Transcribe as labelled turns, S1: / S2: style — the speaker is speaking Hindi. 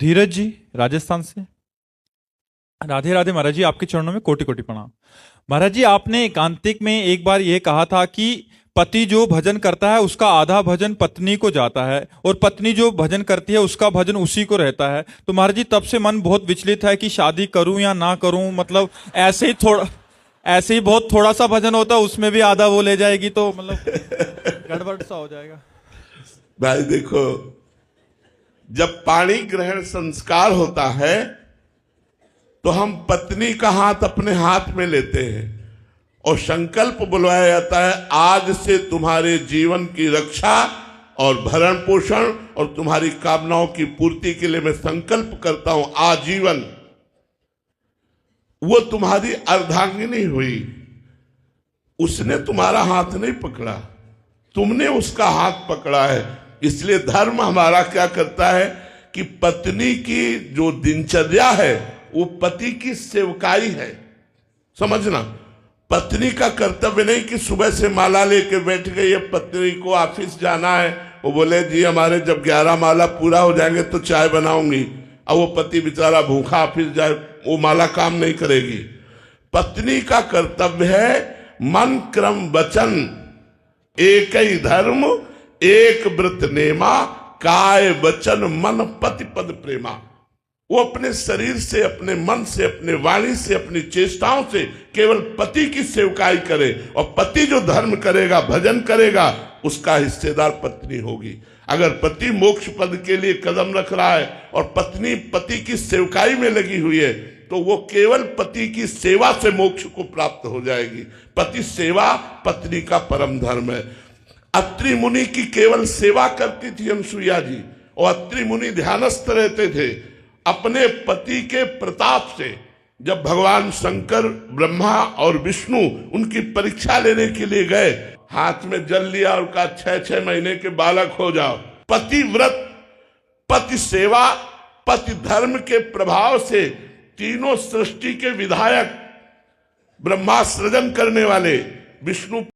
S1: धीरज जी, राजस्थान से। राधे राधे महाराज जी, आपके चरणों में कोटि कोटि प्रणाम। महाराज जी, आपने एकांतिक में एक बार यह कहा था कि पति जो भजन करता है उसका आधा भजन पत्नी को जाता है, और पत्नी जो भजन करती है उसका भजन उसी को रहता है। तो महाराज जी, तब से मन बहुत विचलित है कि शादी करूं या ना करूं। मतलब ऐसे ही बहुत थोड़ा सा भजन होता है, उसमें भी आधा वो ले जाएगी तो मतलब गड़बड़ सा हो जाएगा।
S2: भाई देखो, जब पाणी ग्रहण संस्कार होता है तो हम पत्नी का हाथ अपने हाथ में लेते हैं और संकल्प बुलवाया जाता है, आज से तुम्हारे जीवन की रक्षा और भरण पोषण और तुम्हारी कामनाओं की पूर्ति के लिए मैं संकल्प करता हूं आजीवन। वो तुम्हारी अर्धांगिनी हुई, उसने तुम्हारा हाथ नहीं पकड़ा, तुमने उसका हाथ पकड़ा है। इसलिए धर्म हमारा क्या करता है कि पत्नी की जो दिनचर्या है वो पति की सेवकाई है। समझना, पत्नी का कर्तव्य नहीं कि सुबह से माला लेके बैठ गई है, पत्नी को ऑफिस जाना है, वो बोले जी हमारे जब 11 माला पूरा हो जाएंगे तो चाय बनाऊंगी, अब वो पति बेचारा भूखा ऑफिस जाए, वो माला काम नहीं करेगी। पत्नी का कर्तव्य है मन क्रम वचन एक ही धर्म एक व्रत नेमा, काय वचन मन पति पद प्रेमा। वो अपने शरीर से, अपने मन से, अपने वाणी से, अपनी चेष्टाओं से केवल पति की सेवकाई करे, और पति जो धर्म करेगा, भजन करेगा, उसका हिस्सेदार पत्नी होगी। अगर पति मोक्ष पद के लिए कदम रख रहा है और पत्नी पति की सेवकाई में लगी हुई है, तो वो केवल पति की सेवा से मोक्ष को प्राप्त हो जाएगी। पति सेवा पत्नी का परम धर्म है। अत्रि मुनि की केवल सेवा करती थी अनसुईया जी, और अत्रि मुनि ध्यानस्थ रहते थे। अपने पति के प्रताप से जब भगवान शंकर, ब्रह्मा और विष्णु उनकी परीक्षा लेने के लिए गए, हाथ में जल लिया और कहा 6-6 महीने के बालक हो जाओ। पति व्रत, पति सेवा, पति धर्म के प्रभाव से तीनों सृष्टि के विधायक, ब्रह्मा सृजन करने वाले, विष्णु